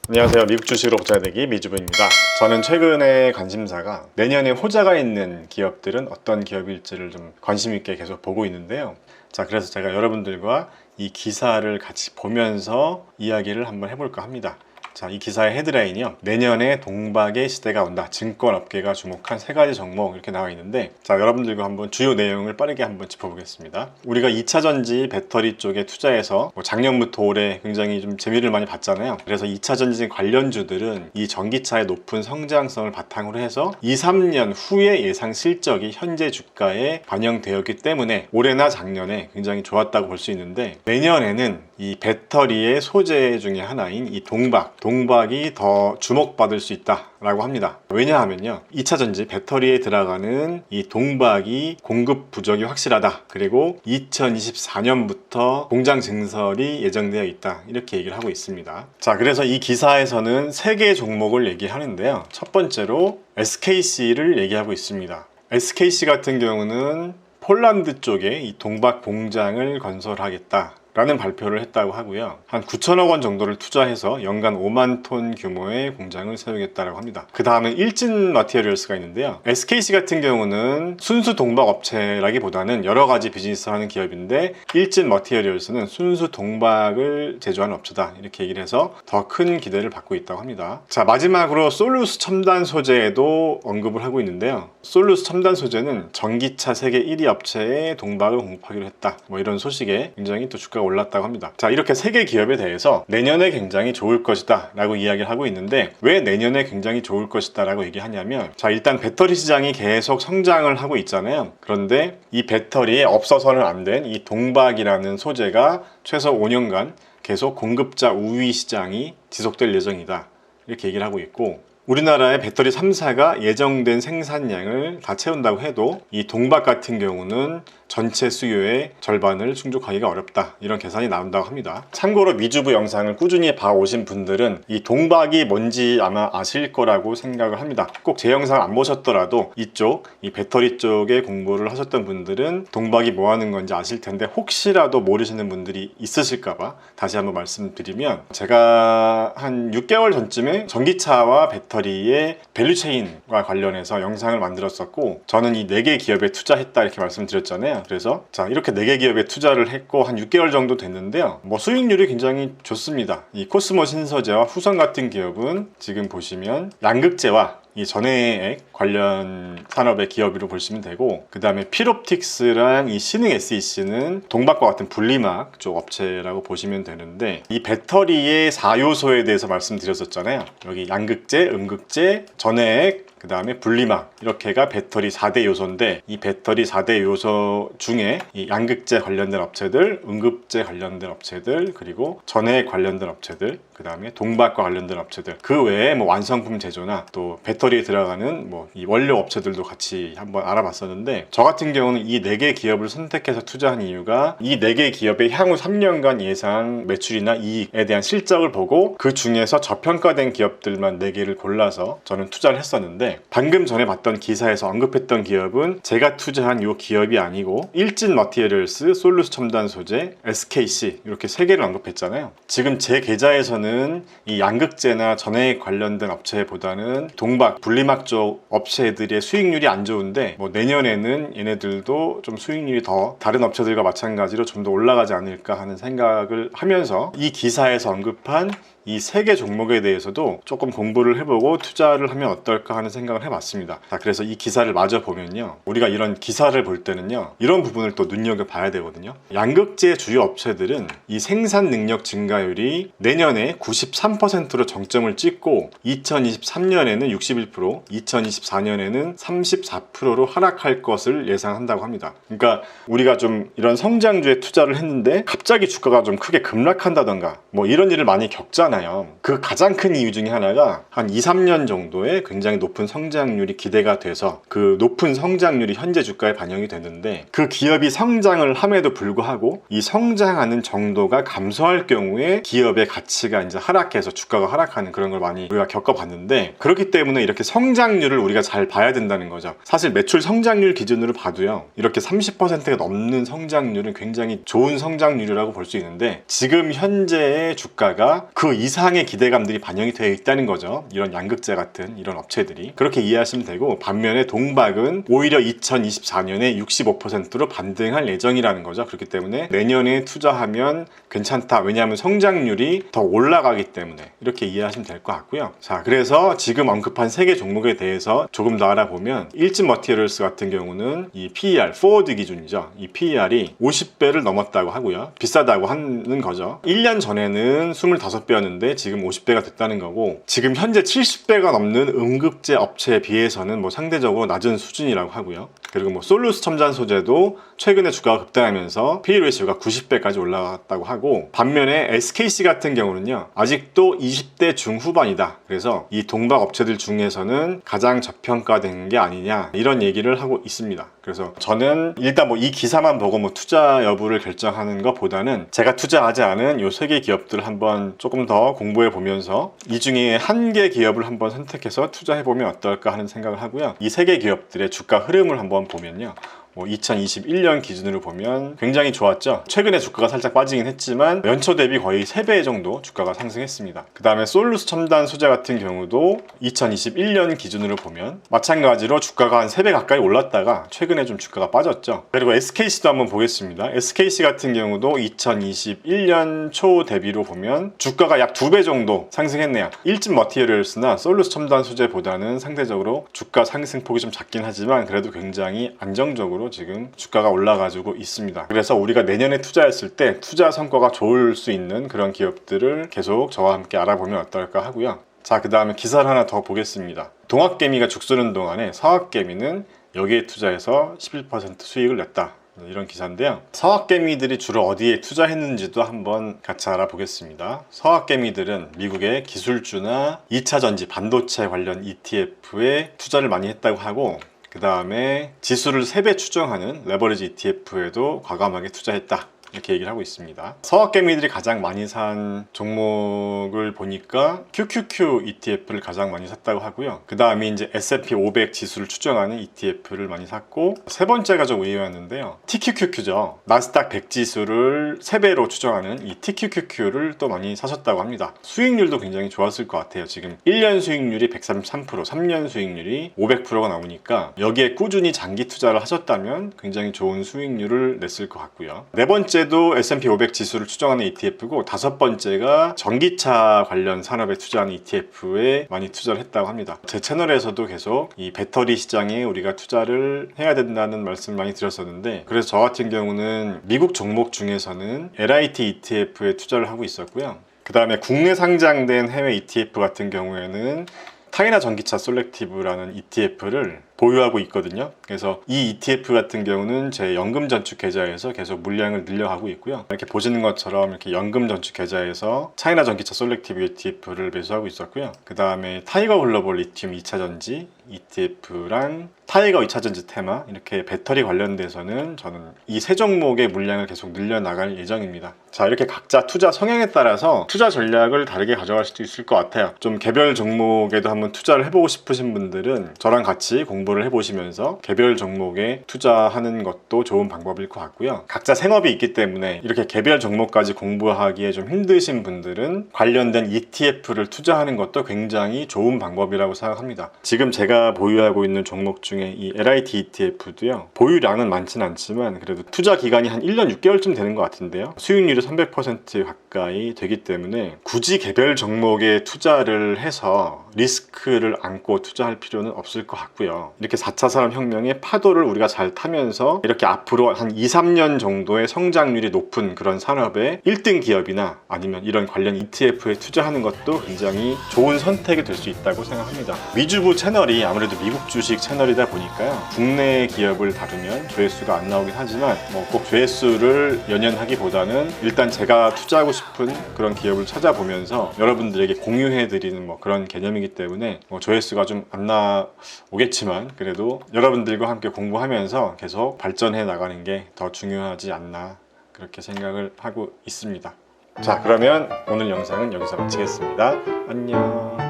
안녕하세요. 미국 주식으로 부자되기 미주부입니다. 저는 최근에 관심사가 내년에 호재가 있는 기업들은 어떤 기업일지를 좀 관심 있게 계속 보고 있는데요. 자, 그래서 제가 여러분들과 이 기사를 같이 보면서 이야기를 한번 해볼까 합니다. 자, 이 기사의 헤드라인이요. 내년에 동박의 시대가 온다. 증권업계가 주목한 세 가지 종목 이렇게 나와 있는데, 자, 여러분들과 한번 주요 내용을 빠르게 한번 짚어보겠습니다. 우리가 2차전지 배터리 쪽에 투자해서 작년부터 올해 굉장히 좀 재미를 많이 봤잖아요. 그래서 2차전지 관련주들은 이 전기차의 높은 성장성을 바탕으로 해서 2, 3년 후의 예상 실적이 현재 주가에 반영되었기 때문에 올해나 작년에 굉장히 좋았다고 볼 수 있는데, 내년에는 이 배터리의 소재 중에 하나인 이 동박이 더 주목받을 수 있다라고 합니다. 왜냐하면요, 2차전지 배터리에 들어가는 이 동박이 공급 부족이 확실하다. 그리고 2024년부터 공장 증설이 예정되어 있다. 이렇게 얘기를 하고 있습니다. 자, 그래서 이 기사에서는 세 개의 종목을 얘기하는데요. 첫 번째로 SKC를 얘기하고 있습니다. SKC 같은 경우는 폴란드 쪽에 이 동박 공장을 건설하겠다 라는 발표를 했다고 하고요. 한 9천억 원 정도를 투자해서 연간 5만 톤 규모의 공장을 세우겠다고 합니다. 그 다음은 일진 머티리얼스가 있는데요. SKC 같은 경우는 순수 동박 업체라기보다는 여러 가지 비즈니스를 하는 기업인데, 일진 머티리얼스는 순수 동박을 제조하는 업체다 이렇게 얘기를 해서 더 큰 기대를 받고 있다고 합니다. 자, 마지막으로 솔루스 첨단 소재에도 언급을 하고 있는데요. 솔루스 첨단 소재는 전기차 세계 1위 업체에 동박을 공급하기로 했다. 뭐 이런 소식에 굉장히 또 주가가 올랐다고 합니다. 자, 이렇게 세 개 기업에 대해서 내년에 굉장히 좋을 것이다 라고 이야기를 하고 있는데, 왜 내년에 굉장히 좋을 것이다 라고 얘기하냐면, 자, 일단 배터리 시장이 계속 성장을 하고 있잖아요. 그런데 이 배터리에 없어서는 안 된 이 동박이라는 소재가 최소 5년간 계속 공급자 우위 시장이 지속될 예정이다 이렇게 얘기를 하고 있고, 우리나라의 배터리 3사가 예정된 생산량을 다 채운다고 해도 이 동박 같은 경우는 전체 수요의 절반을 충족하기가 어렵다, 이런 계산이 나온다고 합니다. 참고로 미주부 영상을 꾸준히 봐오신 분들은 이 동박이 뭔지 아마 아실 거라고 생각을 합니다. 꼭 제 영상 안 보셨더라도 이쪽 이 배터리 쪽에 공부를 하셨던 분들은 동박이 뭐 하는 건지 아실 텐데, 혹시라도 모르시는 분들이 있으실까봐 다시 한번 말씀드리면, 제가 한 6개월 전쯤에 전기차와 배터리의 밸류체인과 관련해서 영상을 만들었었고, 저는 이 4개 기업에 투자했다 이렇게 말씀드렸잖아요. 그래서 자, 이렇게 4개 기업에 투자를 했고 한 6개월 정도 됐는데요, 뭐 수익률이 굉장히 좋습니다. 이 코스모 신소재와 후성 같은 기업은 지금 보시면 양극재와 이 전해액 관련 산업의 기업으로 보시면 되고, 그 다음에 필옵틱스랑 이 신흥 SEC는 동박과 같은 분리막 쪽 업체라고 보시면 되는데, 이 배터리의 4요소에 대해서 말씀드렸었잖아요. 여기 양극재, 음극재, 전해액, 그 다음에 분리막, 이렇게가 배터리 4대 요소인데, 이 배터리 4대 요소 중에 이 양극재 관련된 업체들, 음극재 관련된 업체들, 그리고 전해액 관련된 업체들, 그 다음에 동박과 관련된 업체들, 그 외에 뭐 완성품 제조나 또 배터리에 들어가는 뭐 이 원료 업체들도 같이 한번 알아봤었는데, 저 같은 경우는 이 4개 기업을 선택해서 투자한 이유가, 이 4개 기업의 향후 3년간 예상 매출이나 이익에 대한 실적을 보고 그 중에서 저평가된 기업들만 4개를 골라서 저는 투자를 했었는데, 방금 전에 봤던 기사에서 언급했던 기업은 제가 투자한 이 기업이 아니고 일진 머티리얼스, 솔루스 첨단 소재, SKC 이렇게 3개를 언급했잖아요. 지금 제 계좌에서는 이 양극재나 전해액 관련된 업체보다는 동박, 분리막 쪽 업체들의 수익률이 안 좋은데, 뭐 내년에는 얘네들도 좀 수익률이 더 다른 업체들과 마찬가지로 좀 더 올라가지 않을까 하는 생각을 하면서, 이 기사에서 언급한 이 3개 종목에 대해서도 조금 공부를 해보고 투자를 하면 어떨까 하는 생각을 해봤습니다. 자, 그래서 이 기사를 마저 보면요, 우리가 이런 기사를 볼 때는요, 이런 부분을 또 눈여겨봐야 되거든요. 양극재 주요 업체들은 이 생산 능력 증가율이 내년에 93%로 정점을 찍고 2023년에는 61%, 2024년에는 34%로 하락할 것을 예상한다고 합니다. 그러니까 우리가 좀 이런 성장주에 투자를 했는데 갑자기 주가가 좀 크게 급락한다던가 뭐 이런 일을 많이 겪잖아요. 그 가장 큰 이유 중에 하나가 한 2, 3년 정도의 굉장히 높은 성장률이 기대가 돼서 그 높은 성장률이 현재 주가에 반영이 됐는데, 그 기업이 성장을 함에도 불구하고 이 성장하는 정도가 감소할 경우에 기업의 가치가 이제 하락해서 주가가 하락하는 그런 걸 많이 우리가 겪어봤는데, 그렇기 때문에 이렇게 성장률을 우리가 잘 봐야 된다는 거죠. 사실 매출 성장률 기준으로 봐도요, 이렇게 30%가 넘는 성장률은 굉장히 좋은 성장률이라고 볼 수 있는데, 지금 현재의 주가가 그 이상의 기대감들이 반영이 되어 있다는 거죠. 이런 양극재 같은 이런 업체들이. 그렇게 이해하시면 되고, 반면에 동박은 오히려 2024년에 65%로 반등할 예정이라는 거죠. 그렇기 때문에 내년에 투자하면 괜찮다. 왜냐하면 성장률이 더 올라가기 때문에, 이렇게 이해하시면 될 것 같고요. 자, 그래서 지금 언급한 3개 종목에 대해서 조금 더 알아보면, 일진 머티리얼스 같은 경우는 이 PER, 포워드 기준이죠. 이 PER이 50배를 넘었다고 하고요. 비싸다고 하는 거죠. 1년 전에는 25배였는데 지금 50배가 됐다는 거고, 지금 현재 70배가 넘는 음극재 업체에 비해서는 뭐 상대적으로 낮은 수준이라고 하고요. 그리고 뭐 솔루스 첨단 소재도 최근에 주가가 급등하면서 PE 레이시오가 90배까지 올라갔다고 하고, 반면에 SKC 같은 경우는요, 아직도 20대 중후반이다. 그래서 이 동박 업체들 중에서는 가장 저평가된 게 아니냐, 이런 얘기를 하고 있습니다. 그래서 저는 일단 뭐 이 기사만 보고 뭐 투자 여부를 결정하는 것보다는 제가 투자하지 않은 요 3개 기업들을 한번 조금 더 공부해 보면서 이 중에 한 개 기업을 한번 선택해서 투자해 보면 어떨까 하는 생각을 하고요. 이 3개 기업들의 주가 흐름을 한번 보면요, 2021년 기준으로 보면 굉장히 좋았죠. 최근에 주가가 살짝 빠지긴 했지만 연초 대비 거의 3배 정도 주가가 상승했습니다. 그 다음에 솔루스 첨단 소재 같은 경우도 2021년 기준으로 보면 마찬가지로 주가가 한 3배 가까이 올랐다가 최근에 좀 주가가 빠졌죠. 그리고 SKC도 한번 보겠습니다. SKC 같은 경우도 2021년 초 대비로 보면 주가가 약 2배 정도 상승했네요. 일진 머티리얼스나 솔루스 첨단 소재보다는 상대적으로 주가 상승폭이 좀 작긴 하지만 그래도 굉장히 안정적으로 지금 주가가 올라가지고 있습니다. 그래서 우리가 내년에 투자했을 때 투자 성과가 좋을 수 있는 그런 기업들을 계속 저와 함께 알아보면 어떨까 하고요. 자, 그 다음에 기사를 하나 더 보겠습니다. 동학개미가 죽쓰는 동안에 서학개미는 여기에 투자해서 11% 수익을 냈다. 이런 기사인데요. 서학개미들이 주로 어디에 투자했는지도 한번 같이 알아보겠습니다. 서학개미들은 미국의 기술주나 2차전지 반도체 관련 ETF에 투자를 많이 했다고 하고, 그 다음에 지수를 3배 추정하는 레버리지 ETF에도 과감하게 투자했다, 이렇게 얘기를 하고 있습니다. 서학개미들이 가장 많이 산 종목을 보니까 QQQ ETF를 가장 많이 샀다고 하고요. 그 다음에 이제 S&P 500 지수를 추정하는 ETF를 많이 샀고, 세 번째가 좀 의외였는데요. TQQQ죠. 나스닥 100 지수를 3배로 추정하는 이 TQQQ를 또 많이 사셨다고 합니다. 수익률도 굉장히 좋았을 것 같아요. 지금 1년 수익률이 133%, 3년 수익률이 500%가 나오니까 여기에 꾸준히 장기 투자를 하셨다면 굉장히 좋은 수익률을 냈을 것 같고요. 네 번째 도 S&P 500 지수를 추정하는 ETF고, 5번째가 전기차 관련 산업에 투자하는 ETF에 많이 투자를 했다고 합니다. 제 채널에서도 계속 이 배터리 시장에 우리가 투자를 해야 된다는 말씀을 많이 드렸었는데, 그래서 저 같은 경우는 미국 종목 중에서는 LIT ETF에 투자를 하고 있었고요. 그 다음에 국내 상장된 해외 ETF 같은 경우에는 타이나 전기차 솔렉티브라는 ETF를 보유하고 있거든요. 그래서 이 ETF 같은 경우는 제 연금 저축 계좌에서 계속 물량을 늘려가고 있고요. 이렇게 보시는 것처럼 이렇게 연금 저축 계좌에서 차이나 전기차 솔렉티브 ETF를 매수하고 있었고요. 그 다음에 타이거 글로벌 리튬 2차전지 ETF랑 타이거 2차전지 테마, 이렇게 배터리 관련돼서는 저는 이 세 종목의 물량을 계속 늘려나갈 예정입니다. 자, 이렇게 각자 투자 성향에 따라서 투자 전략을 다르게 가져갈 수도 있을 것 같아요. 좀 개별 종목에도 한번 투자를 해보고 싶으신 분들은 저랑 같이 공부를 해보시면서 개별 종목에 투자하는 것도 좋은 방법일 것 같고요. 각자 생업이 있기 때문에 이렇게 개별 종목까지 공부하기에 좀 힘드신 분들은 관련된 ETF를 투자하는 것도 굉장히 좋은 방법이라고 생각합니다. 지금 제가 보유하고 있는 종목 중에 이 LIT ETF도요, 보유량은 많지는 않지만 그래도 투자 기간이 한 1년 6개월쯤 되는 것 같은데요, 수익률이 300% 가까이 되기 때문에 굳이 개별 종목에 투자를 해서 리스크를 안고 투자할 필요는 없을 것 같고요. 이렇게 4차 산업혁명의 파도를 우리가 잘 타면서 이렇게 앞으로 한 2, 3년 정도의 성장률이 높은 그런 산업의 1등 기업이나 아니면 이런 관련 ETF에 투자하는 것도 굉장히 좋은 선택이 될 수 있다고 생각합니다. 미주부 채널이 아무래도 미국 주식 채널이다 보니까요, 국내 기업을 다루면 조회수가 안 나오긴 하지만 꼭 조회수를 연연하기보다는 일단 제가 투자하고 싶은 그런 기업을 찾아보면서 여러분들에게 공유해드리는 그런 개념이기 때문에 조회수가 좀 안 나오겠지만 그래도 여러분들과 함께 공부하면서 계속 발전해 나가는 게 더 중요하지 않나, 그렇게 생각을 하고 있습니다. 자, 그러면 오늘 영상은 여기서 마치겠습니다. 안녕.